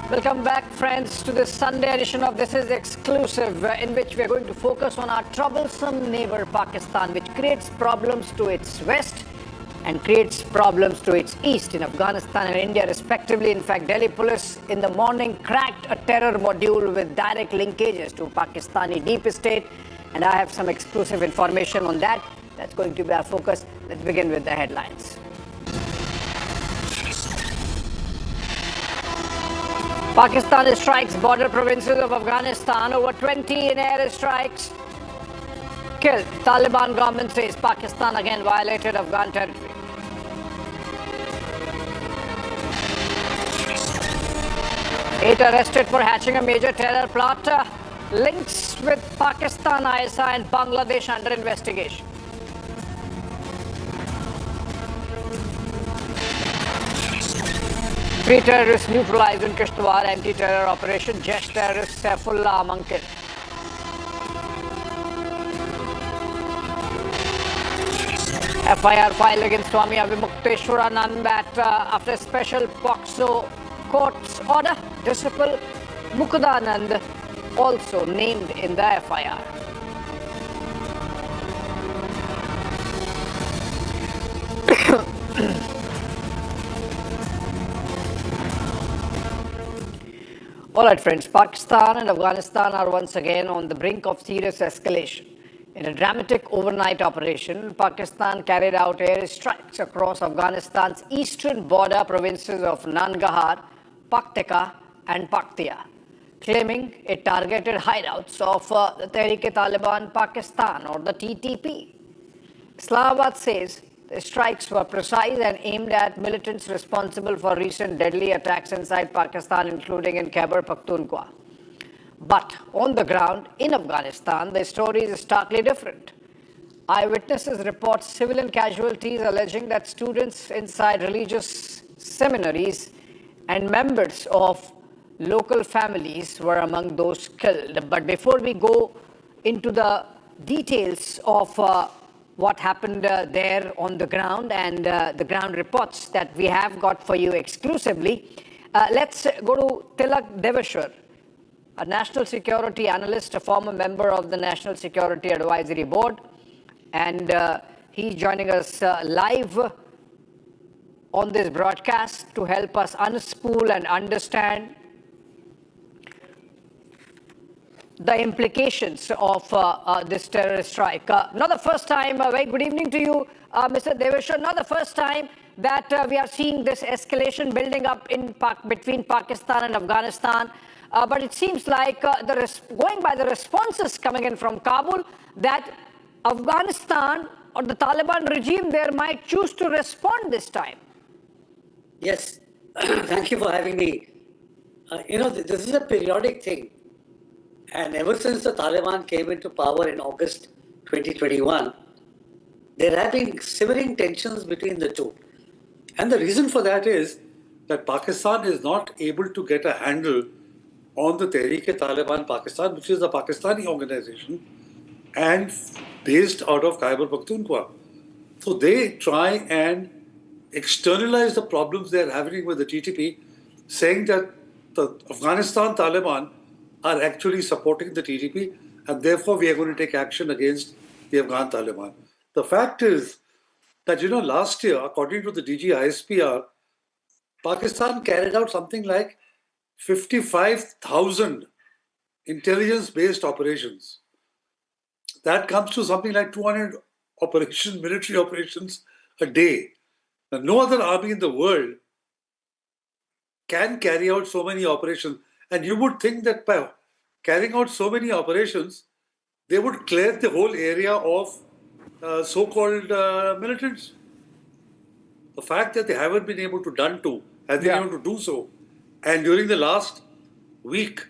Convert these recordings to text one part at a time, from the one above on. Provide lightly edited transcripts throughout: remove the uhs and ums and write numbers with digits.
Welcome back, friends, to this Sunday edition of This Is Exclusive, in which we are going to focus on our troublesome neighbor, Pakistan, which creates problems to its west and creates problems to its east in Afghanistan and India, respectively. In fact, Delhi police in the morning cracked a terror module with direct linkages to Pakistani deep state, and I have some exclusive information on that. That's going to be our focus. Let's begin with the headlines. Pakistan strikes border provinces of Afghanistan. Over 20 in air strikes killed. Taliban government says Pakistan again violated Afghan territory. Eight arrested for hatching a major terror plot. Links with Pakistan, ISI and Bangladesh under investigation. Three terrorists neutralized in Kishtwar anti-terror operation. Jesh terrorist Saifullah among killed. FIR filed against Swami Avimukteswaranand after special POCSO court's order. Disciple Mukudanand also named in the FIR. All right, friends, Pakistan and Afghanistan are once again on the brink of serious escalation. In a dramatic overnight operation, Pakistan carried out air strikes across Afghanistan's eastern border provinces of Nangarhar, Paktika and Paktia, claiming it targeted hideouts of the Tehrik-e-Taliban Pakistan or the TTP. Islamabad says the strikes were precise and aimed at militants responsible for recent deadly attacks inside Pakistan, including in Khyber Pakhtunkhwa. But on the ground in Afghanistan, the story is starkly different. Eyewitnesses report civilian casualties, alleging that students inside religious seminaries and members of local families were among those killed. But before we go into the details of what happened there on the ground and the ground reports that we have got for you exclusively, let's go to Tilak Deveshwar, a national security analyst, a former member of the National Security Advisory Board, and he's joining us live on this broadcast to help us unspool and understand the implications of this terrorist strike. Not the first time, very good evening to you, Mr. Deveshwar. Not the first time that we are seeing this escalation building up in between Pakistan and Afghanistan. But it seems like, going by the responses coming in from Kabul, that Afghanistan or the Taliban regime there might choose to respond this time. Yes, thank you for having me. This is a periodic thing. And ever since the Taliban came into power in August 2021, there have been simmering tensions between the two. And the reason for that is that Pakistan is not able to get a handle on the Tehrik-e-Taliban Pakistan, which is a Pakistani organization and based out of Khyber Pakhtunkhwa. So they try and externalize the problems they're having with the TTP, saying that the Afghanistan Taliban are actually supporting the TTP, and therefore we are going to take action against the Afghan Taliban. The fact is that, last year, according to the DG ISPR, Pakistan carried out something like 55,000 intelligence-based operations. That comes to something like 200 military operations a day. Now, no other army in the world can carry out so many operations. And you would think that by carrying out so many operations, they would clear the whole area of so-called militants. The fact that they haven't been able to have been able to do so. And during the last week,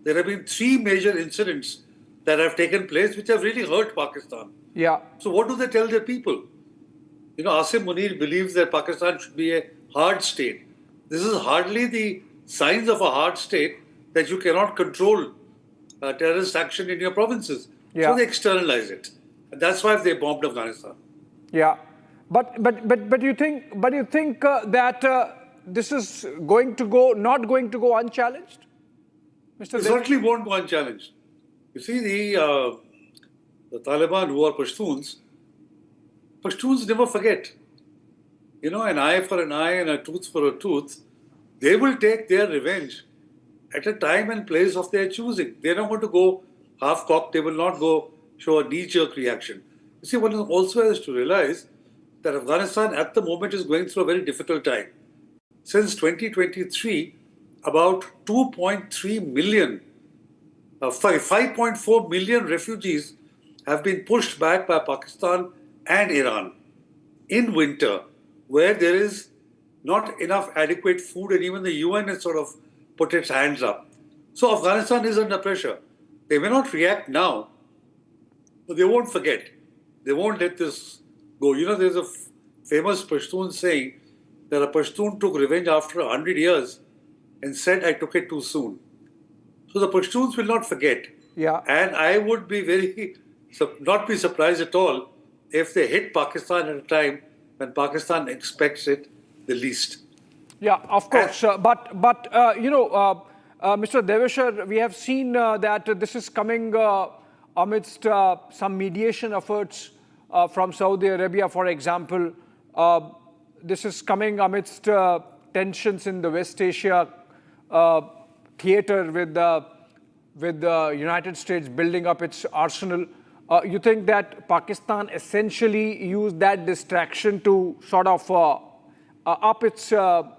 there have been 3 major incidents that have taken place which have really hurt Pakistan. Yeah. So what do they tell their people? Asim Munir believes that Pakistan should be a hard state. This is hardly the signs of a hard state that you cannot control terrorist action in your provinces. Yeah. So they externalize it. And that's why they bombed Afghanistan. Yeah. But you think that this is not going to go unchallenged, Mr. It certainly won't go unchallenged. You see, the Taliban, who are Pashtuns never forget. You know, an eye for an eye and a tooth for a tooth. They will take their revenge at a time and place of their choosing. They're not going to go half-cocked. They will not go show a knee-jerk reaction. You see, one also has to realize that Afghanistan at the moment is going through a very difficult time. Since 2023, about 2.3 million, 5.4 million refugees have been pushed back by Pakistan and Iran in winter, where there is not enough adequate food, and even the UN has sort of put its hands up. So Afghanistan is under pressure. They may not react now, but they won't forget. They won't let this go. You know, there's a famous Pashtun saying that a Pashtun took revenge after 100 years and said, "I took it too soon." So the Pashtuns will not forget. Yeah. And I would be not be surprised at all if they hit Pakistan at a time when Pakistan expects it the least. Yeah, of course. But Mr. Deveshar, we have seen that this is coming amidst some mediation efforts from Saudi Arabia, for example. This is coming amidst tensions in the West Asia theater with the United States building up its arsenal. You think that Pakistan essentially used that distraction to sort of up its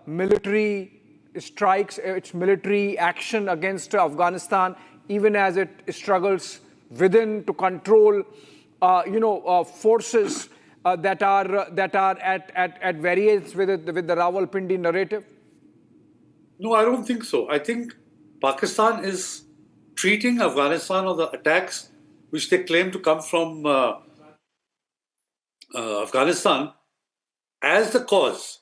military strikes, its military action against Afghanistan, even as it struggles within to control, forces that are at variance with the Rawalpindi narrative? No, I don't think so. I think Pakistan is treating Afghanistan or the attacks which they claim to come from Afghanistan as the cause.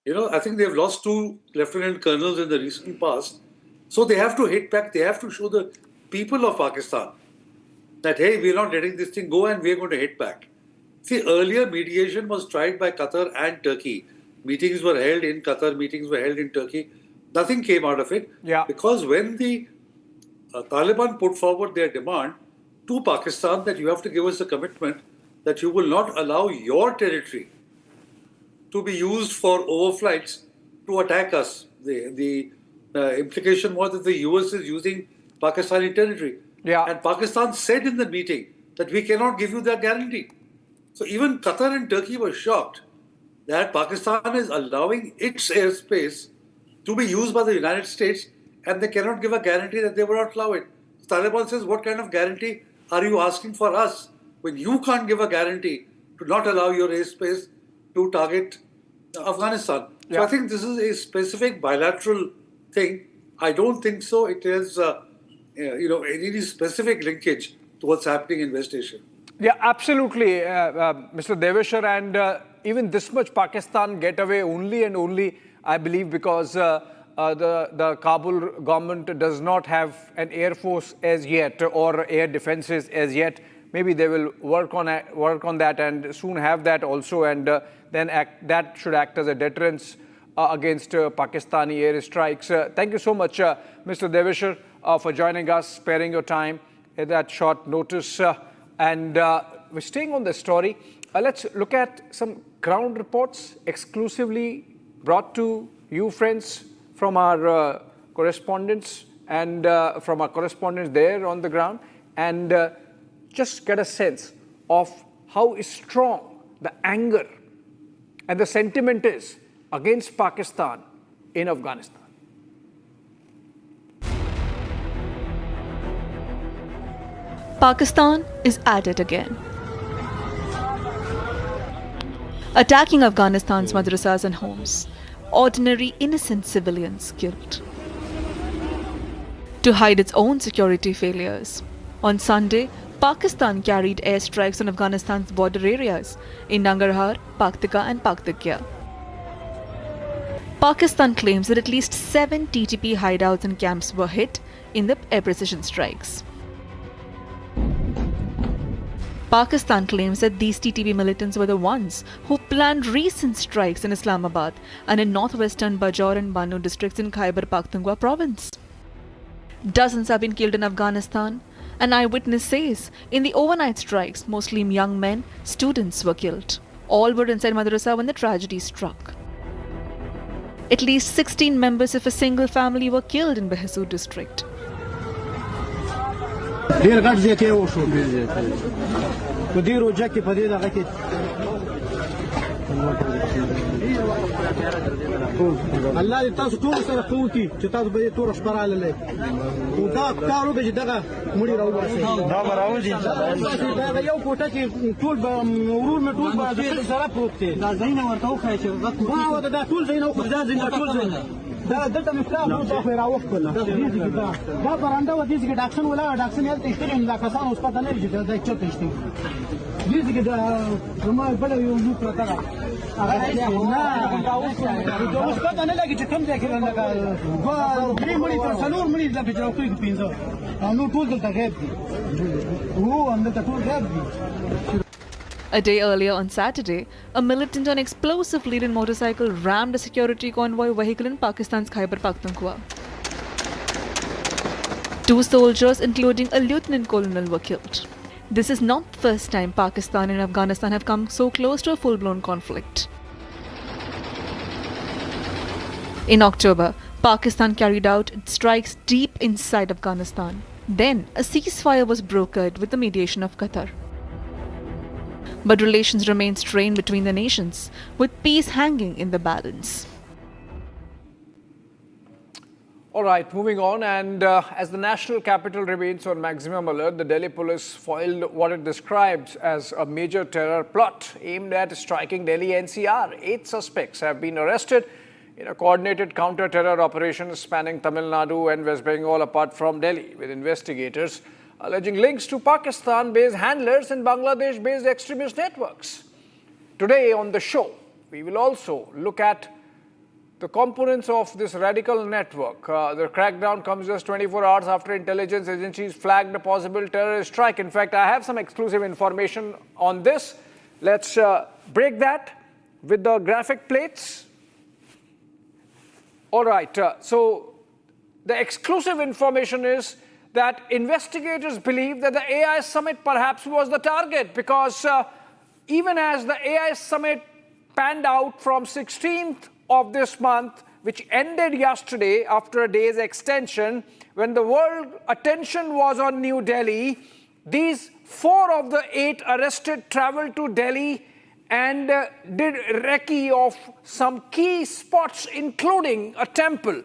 You know, I think they've lost 2 lieutenant colonels in the recent past. So they have to hit back. They have to show the people of Pakistan that, hey, we're not letting this thing go and we're going to hit back. See, earlier mediation was tried by Qatar and Turkey. Meetings were held in Qatar, meetings were held in Turkey. Nothing came out of it. Yeah. Because when the Taliban put forward their demand to Pakistan that you have to give us a commitment that you will not allow your territory to be used for overflights to attack us. The implication was that the US is using Pakistani territory. Yeah. And Pakistan said in the meeting that we cannot give you that guarantee. So even Qatar and Turkey were shocked that Pakistan is allowing its airspace to be used by the United States, and they cannot give a guarantee that they will not allow it. Taliban says, what kind of guarantee are you asking for us when you can't give a guarantee to not allow your airspace to target Afghanistan? Yeah. So I think this is a specific bilateral thing. I don't think so. It is, any specific linkage to what's happening in West Asia. Yeah, absolutely, Mr. Deveshar, and even this much Pakistan get away only and only, I believe, because the Kabul government does not have an air force as yet or air defenses as yet. Maybe they will work on that and soon have that also, and then that should act as a deterrence against Pakistani airstrikes. Thank you so much, Mr. Deveshar, for joining us, sparing your time at that short notice. And we're staying on the story. Let's look at some ground reports exclusively brought to you, friends, from our correspondents and from our correspondents there on the ground, and just get a sense of how strong the anger and the sentiment is against Pakistan in Afghanistan. Pakistan is at it again. Attacking Afghanistan's madrasas and homes, ordinary innocent civilians killed. To hide its own security failures, on Sunday, Pakistan carried airstrikes on Afghanistan's border areas in Nangarhar, Paktika and Paktikya. Pakistan claims that at least 7 TTP hideouts and camps were hit in the air precision strikes. Pakistan claims that these TTP militants were the ones who planned recent strikes in Islamabad and in northwestern Bajaur and Banu districts in Khyber Pakhtunkhwa province. Dozens have been killed in Afghanistan. An eyewitness says in the overnight strikes, mostly young men, students were killed. All were inside madrasa when the tragedy struck. At least 16 members of a single family were killed in Behesud district. الله دې تاسو ټول سره کوي چې تاسو به تور شپراله لې او دا کارو به دغه مړي راوځي دا راوځي دا یو کوټه کې ټول ورور مې ټول به دې سره پروت دي دا زین ورته وخای چې واه دا ټول زین او دا زین ټول زین دا دلته مې کار نو دا خو راوخته دا برانده و دې کې ډاکشن ولا ډاکشن یې ته استری نه کسان اوس پته نه لري دا چته استری دې کې دا کومه بل یو نو پرتا اوس پته نه لګي چې کوم ځای کې لږه درې مړي تر څلور مړي د بچو کوي پینځه نو ټول دلته غیب دي وو همدلته ټول غیب دي. A day earlier on Saturday, a militant on explosive-laden motorcycle rammed a security convoy vehicle in Pakistan's Khyber Pakhtunkhwa. 2 soldiers, including a lieutenant colonel, were killed. This is not the first time Pakistan and Afghanistan have come so close to a full-blown conflict. In October, Pakistan carried out strikes deep inside Afghanistan. Then, a ceasefire was brokered with the mediation of Qatar. But relations remain strained between the nations, with peace hanging in the balance. All right, moving on. And as the national capital remains on maximum alert, the Delhi police foiled what it describes as a major terror plot aimed at striking Delhi NCR. 8 suspects have been arrested in a coordinated counter-terror operation spanning Tamil Nadu and West Bengal apart from Delhi, with investigators alleging links to Pakistan-based handlers and Bangladesh-based extremist networks. Today on the show, we will also look at the components of this radical network. The crackdown comes just 24 hours after intelligence agencies flagged a possible terrorist strike. In fact, I have some exclusive information on this. Let's break that with the graphic plates. All right, so the exclusive information is that investigators believe that the AI summit perhaps was the target, because even as the AI summit panned out from 16th of this month, which ended yesterday after a day's extension, when the world attention was on New Delhi, these 4 of the 8 arrested traveled to Delhi and did recce of some key spots, including a temple,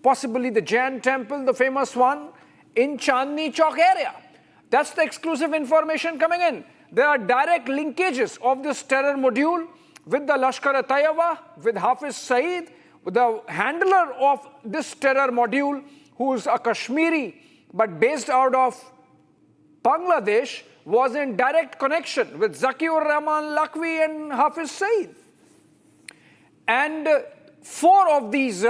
possibly the Jain temple, the famous one, in Chandni Chowk area. That's the exclusive information coming in. There are direct linkages of this terror module with the Lashkar-e-Taiba, with Hafiz Saeed, with the handler of this terror module, who's a Kashmiri but based out of Bangladesh, was in direct connection with Zakiur Rahman Lakwi and Hafiz Saeed. And 4 of these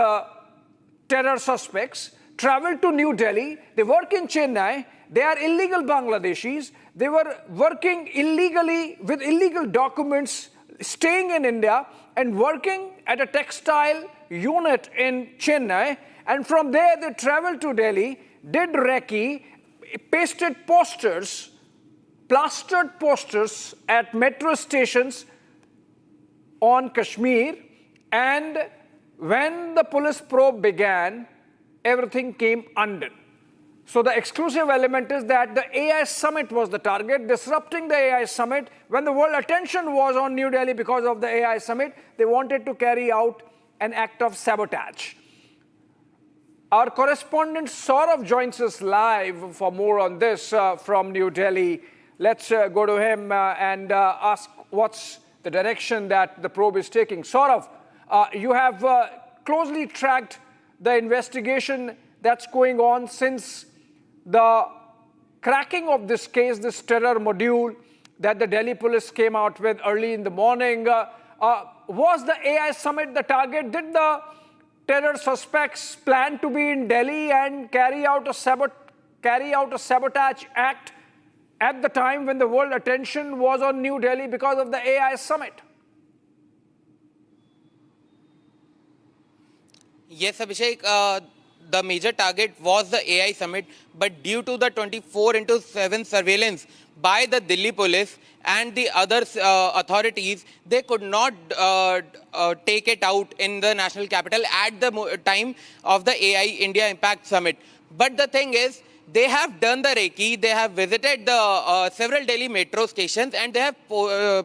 terror suspects traveled to New Delhi. They work in Chennai. They are illegal Bangladeshis. They were working illegally with illegal documents, staying in India and working at a textile unit in Chennai. And from there, they traveled to Delhi, did recce, pasted posters, plastered posters at metro stations on Kashmir. And when the police probe began, everything came undone. So the exclusive element is that the AI summit was the target, disrupting the AI summit. When the world attention was on New Delhi because of the AI summit, they wanted to carry out an act of sabotage. Our correspondent Saurav joins us live for more on this from New Delhi. Let's go to him and ask what's the direction that the probe is taking. Saurav, you have closely tracked the investigation that's going on since the cracking of this case, this terror module that the Delhi police came out with early in the morning. Was the AI summit the target? Did the terror suspects plan to be in Delhi and carry out a sabotage act at the time when the world attention was on New Delhi because of the AI summit. Yes, Abhishek, the major target was the AI summit, but due to the 24/7 surveillance by the Delhi police and the other authorities, they could not take it out in the national capital at the time of the AI India Impact Summit. But the thing is, they have done the recce, they have visited the several Delhi metro stations, and they have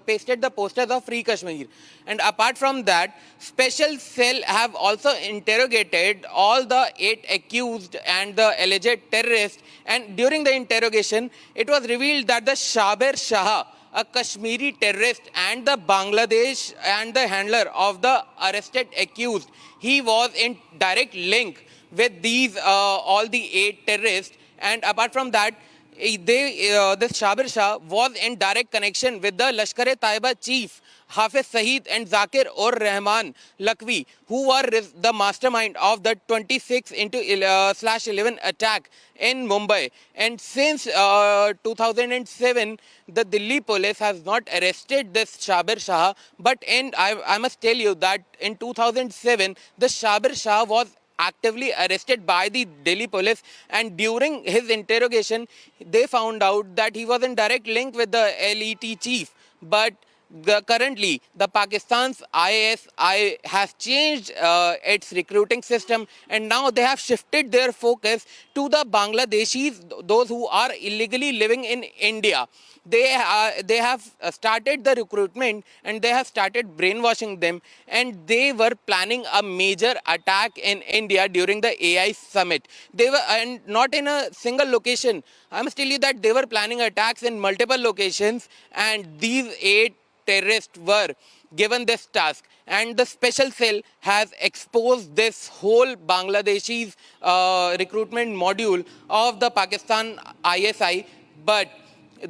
pasted the posters of Free Kashmir. And apart from that, special cell have also interrogated all the 8 accused and the alleged terrorists. And during the interrogation, it was revealed that the Shabir Shah, a Kashmiri terrorist and the Bangladesh and the handler of the arrested accused, he was in direct link with these all the 8 terrorists. And apart from that, this Shabir Shah was in direct connection with the Lashkar-e-Taiba chief Hafiz Saeed and Zakir ur Rahman Lakwi, who were the mastermind of the 26/11 attack in Mumbai. And since 2007, the Delhi police has not arrested this Shabir Shah. But I must tell you that in 2007, the Shabir Shah was actively arrested by the Delhi police, and during his interrogation, they found out that he was in direct link with the LET chief. But currently, the Pakistan's ISI has changed its recruiting system, and now they have shifted their focus to the Bangladeshis, those who are illegally living in India. They have started the recruitment, and they have started brainwashing them, and they were planning a major attack in India during the AI summit. They were, and not in a single location. I must tell you that they were planning attacks in multiple locations, and these 8 terrorists were given this task. And the special cell has exposed this whole Bangladeshi's recruitment module of the Pakistan ISI, but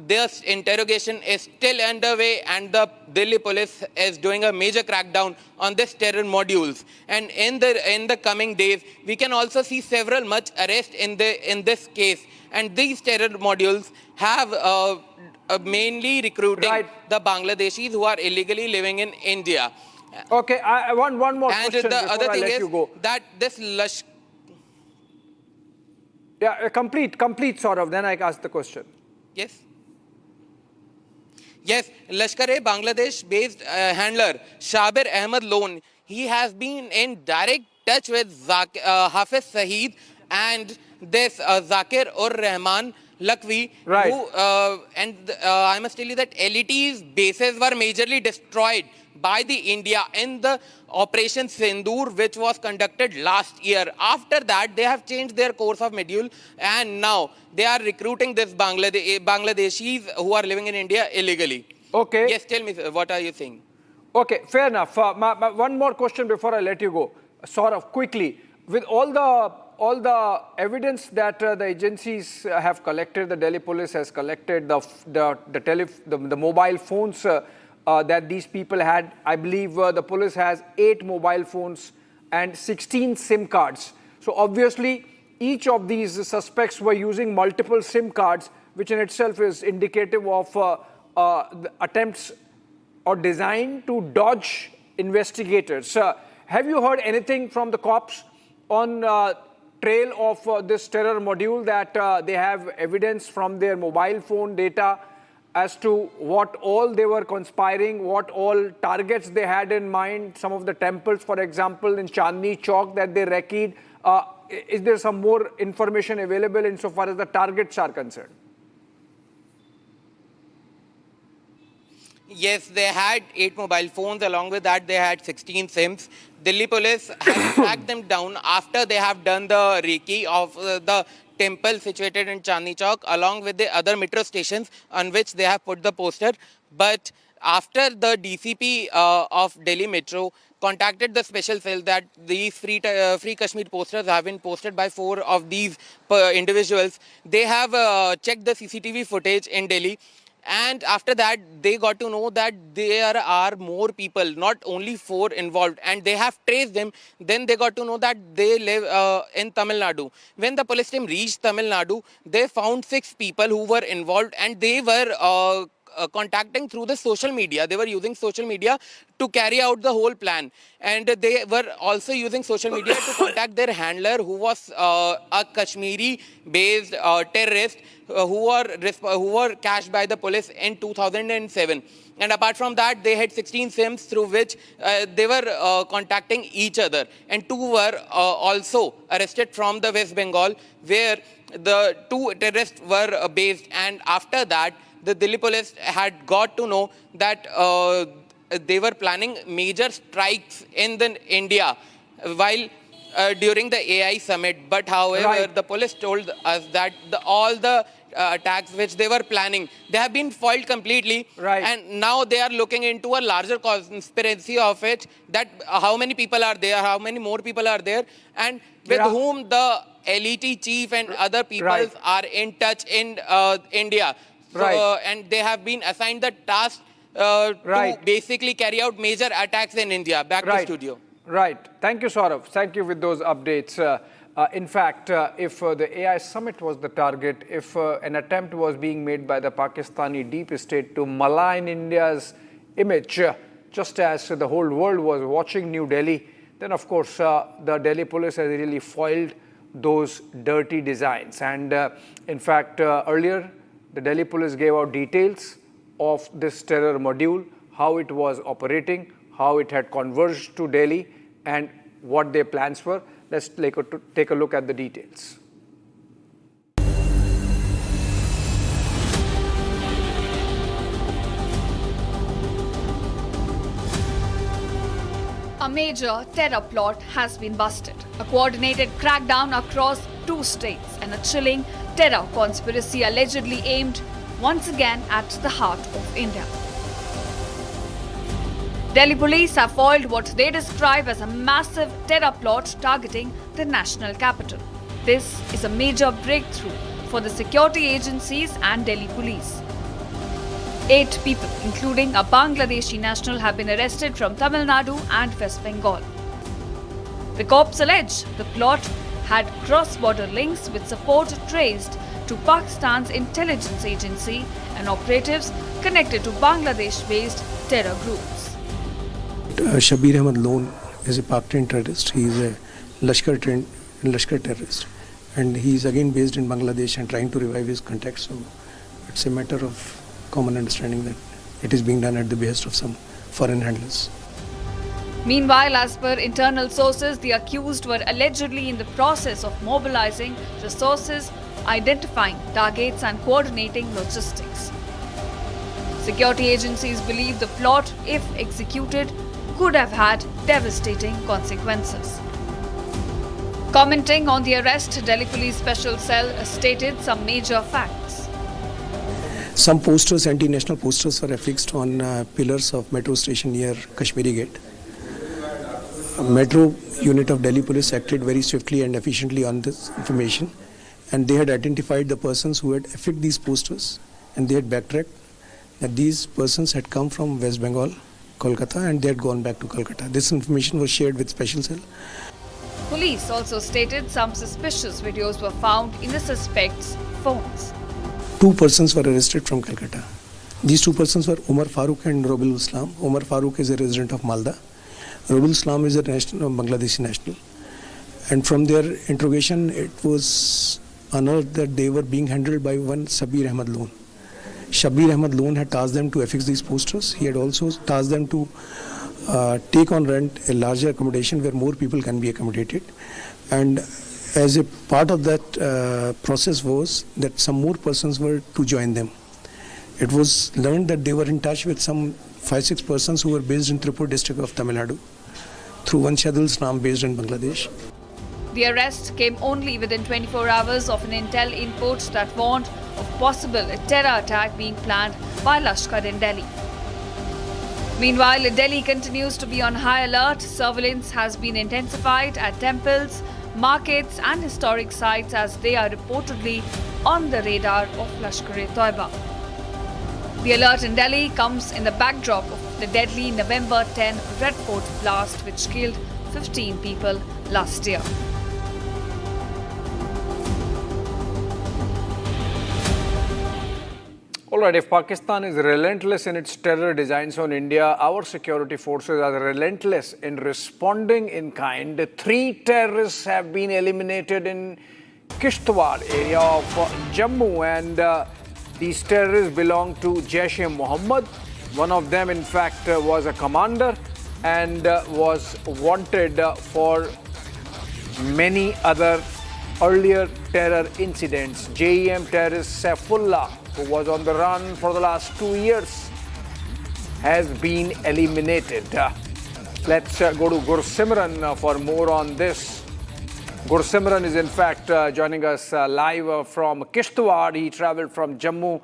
this interrogation is still underway, and the Delhi police is doing a major crackdown on this terror modules. And in the coming days, we can also see several much arrests in this case. And these terror modules have mainly recruiting the Bangladeshis who are illegally living in India. Okay, I want one more and question the before other I thing let is you go. that this Yeah, complete sort of, then I ask the question. Yes, Lashkar-e-Bangladesh-based handler Shabir Ahmed Lone, he has been in direct touch with Hafiz Saeed and this Zakir ur Rahman Lakwi, Right. who, I must tell you that LET's bases were majorly destroyed by the India in the Operation Sindoor, which was conducted last year. After that, they have changed their course of module, and now they are recruiting this Bangladeshis who are living in India illegally. Okay. Yes, tell me, sir, what are you saying? Okay, fair enough. One more question before I let you go, sort of quickly. With all the evidence that the agencies have collected, the Delhi police has collected, the mobile phones that these people had, I believe the police has 8 mobile phones and 16 SIM cards. So obviously, each of these suspects were using multiple SIM cards, which in itself is indicative of the attempts or designed to dodge investigators. Have you heard anything from the cops on trail of this terror module, that they have evidence from their mobile phone data as to what all they were conspiring, what all targets they had in mind, some of the temples, for example, in Chandni Chowk that they recceed? Is there some more information available insofar as the targets are concerned? Yes, they had 8 mobile phones. Along with that, they had 16 SIMs. Delhi police has tracked them down after they have done the recce of the temple situated in Chandni Chowk, along with the other metro stations on which they have put the poster. But after the DCP of Delhi Metro contacted the special cell that these free Kashmir posters have been posted by 4 of these individuals, they have checked the CCTV footage in Delhi, And after that, they got to know that there are more people, not only 4 involved, and they have traced them. Then they got to know that they live in Tamil Nadu. When the police team reached Tamil Nadu, they found 6 people who were involved, and they were contacting through the social media. They were using social media to carry out the whole plan, and they were also using social media to contact their handler, who was a Kashmiri-based terrorist who were catched by the police in 2007. And apart from that, they had 16 SIMs through which they were contacting each other. And 2 were also arrested from the West Bengal, where the 2 terrorists were based. And after that, the Delhi police had got to know that they were planning major strikes in India while during the AI summit. But however, the police told us that all the attacks which they were planning, they have been foiled completely. And now they are looking into a larger conspiracy of it, that how many people are there, how many more people are there, and with whom the elite chief and other people are in touch in India. So, and they have been assigned the task to basically carry out major attacks in India. Back to studio. Thank you, Saurav. Thank you with those updates. In fact, if the AI summit was the target, if an attempt was being made by the Pakistani deep state to malign India's image, just as the whole world was watching New Delhi, then of course the Delhi police has really foiled those dirty designs. And in fact, earlier, the Delhi police gave out details of this terror module, how it was operating, how it had converged to Delhi, and what their plans were. Let's take a look at the details. A major terror plot has been busted. A coordinated crackdown across 2 states and a chilling terror conspiracy allegedly aimed once again at the heart of India. Delhi police have foiled what they describe as a massive terror plot targeting the national capital. This is a major breakthrough for the security agencies and Delhi police. 8 people, including a Bangladeshi national, have been arrested from Tamil Nadu and West Bengal. The cops allege the plot had cross-border links with support traced to Pakistan's intelligence agency and operatives connected to Bangladesh-based terror groups. Shabir Ahmed Loan is a Pak-trained terrorist. He is a Lashkar terrorist, and he is again based in Bangladesh and trying to revive his contacts. So it's a matter of common understanding that it is being done at the behest of some foreign handlers. Meanwhile, as per internal sources, the accused were allegedly in the process of mobilizing resources, identifying targets and coordinating logistics. Security agencies believe the plot, if executed, could have had devastating consequences. Commenting on the arrest, Delhi Police Special Cell stated some major facts. Some posters, anti-national posters, were affixed on pillars of metro station near Kashmiri Gate. A metro unit of Delhi Police acted very swiftly and efficiently on this information, and they had identified the persons who had affixed these posters, and they had backtracked that these persons had come from West Bengal, Kolkata, and they had gone back to Kolkata. This information was shared with Special Cell. Police also stated some suspicious videos were found in the suspects' phones. 2 persons were arrested from Calcutta. These 2 persons were Umar Farooq and Robil Islam. Umar Farooq is a resident of Malda. Robil Islam is a Bangladeshi national. And from their interrogation, it was unearthed that they were being handled by one Shabir Ahmed Loan. Shabir Ahmed Loan had tasked them to affix these posters. He had also tasked them to take on rent a larger accommodation where more people can be accommodated. And as a part of that process was that some more persons were to join them. It was learned that they were in touch with some 5-6 persons who were based in Tripur district of Tamil Nadu through one Shadul Islam based in Bangladesh. The arrest came only within 24 hours of an intel input that warned of possible terror attack being planned by Lashkar in Delhi. Meanwhile, Delhi continues to be on high alert. Surveillance has been intensified at temples, markets and historic sites as they are reportedly on the radar of Lashkar-e-Toiba. The alert in Delhi comes in the backdrop of the deadly November 10 Red Fort blast, which killed 15 people last year. All right, if Pakistan is relentless in its terror designs on India, our security forces are relentless in responding in kind. 3 terrorists have been eliminated in Kishtwar area of Jammu, and these terrorists belong to Jaish-e-Mohammed. One of them, in fact, was a commander and was wanted for many other earlier terror incidents. JEM terrorist Saifullah, who was on the run for the last 2 years, has been eliminated. Let's go to Gursimran for more on this. Gursimran is in fact joining us live from Kishtwar. He travelled from Jammu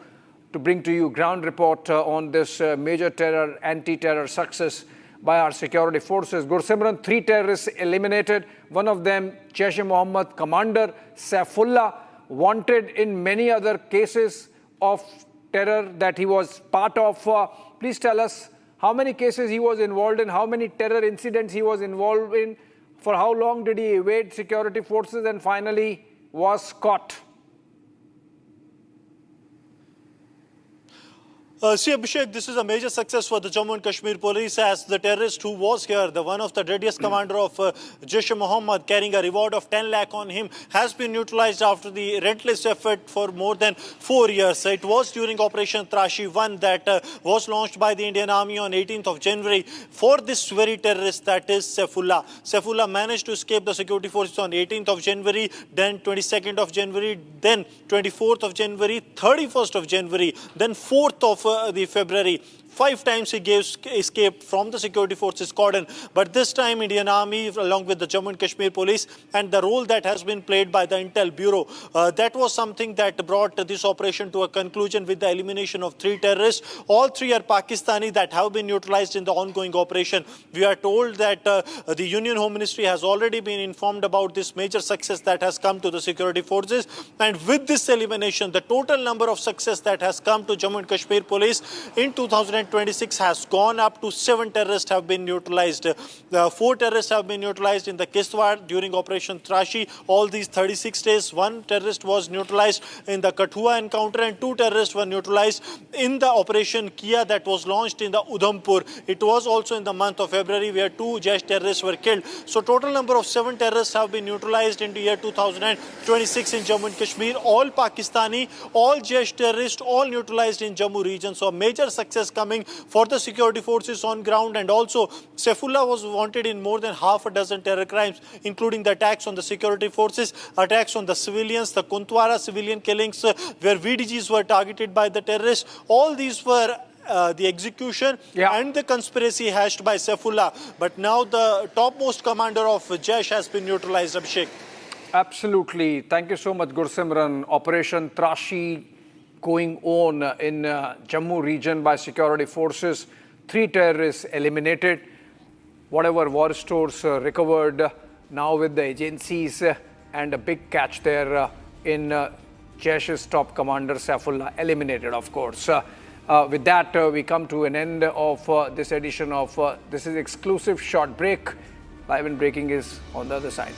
to bring to you ground report on this major terror, anti-terror success by our security forces. Gursimran, 3 terrorists eliminated. One of them, Jaish-e-Mohammed commander Saifullah, wanted in many other cases of terror that he was part of. Please tell us how many cases he was involved in, how many terror incidents he was involved in, for how long did he evade security forces and finally was caught. See, Abhishek, this is a major success for the Jammu and Kashmir police, as the terrorist who was here, the one of the deadliest commander of Jaish-e-Mohammed, carrying a reward of 10 lakh on him, has been neutralized after the relentless effort for more than 4 years. It was during Operation Trashi 1 that was launched by the Indian Army on 18th of January for this very terrorist, that is Saifullah. Saifullah managed to escape the security forces on 18th of January, then 22nd of January, then 24th of January, 31st of January, then 4th of the February. 5 times he escaped from the security forces cordon. But this time Indian Army, along with the Jammu and Kashmir police, and the role that has been played by the Intel Bureau, that was something that brought this operation to a conclusion with the elimination of 3 terrorists. All 3 are Pakistani that have been neutralized in the ongoing operation. We are told that the Union Home Ministry has already been informed about this major success that has come to the security forces. And with this elimination, the total number of success that has come to Jammu and Kashmir police in 2026 has gone up to 7 terrorists have been neutralized. 4 terrorists have been neutralized in the Kishtwar during Operation Trashi. All these 36 days, 1 terrorist was neutralized in the Kathua encounter, and 2 terrorists were neutralized in the Operation Kia that was launched in the Udhampur. It was also in the month of February where 2 Jaish terrorists were killed. So total number of 7 terrorists have been neutralized in the year 2026 in Jammu and Kashmir. All Pakistani, all Jaish terrorists, all neutralized in Jammu region. So a major success coming for the security forces on ground. And also Saifullah was wanted in more than half a dozen terror crimes, including the attacks on the security forces, attacks on the civilians, the Kuntwara civilian killings where VDGs were targeted by the terrorists. All these were the execution and the conspiracy hatched by Saifullah. But now the topmost commander of Jaish has been neutralized, Abhishek. Absolutely. Thank you so much, Gursimran. Operation Trashi going on in Jammu region by security forces. 3 terrorists eliminated. Whatever war stores recovered now with the agencies, and a big catch there in Jaish's top commander Saifullah eliminated, of course. With that, we come to an end of this edition of This is Exclusive. Short break. Live and breaking is on the other side.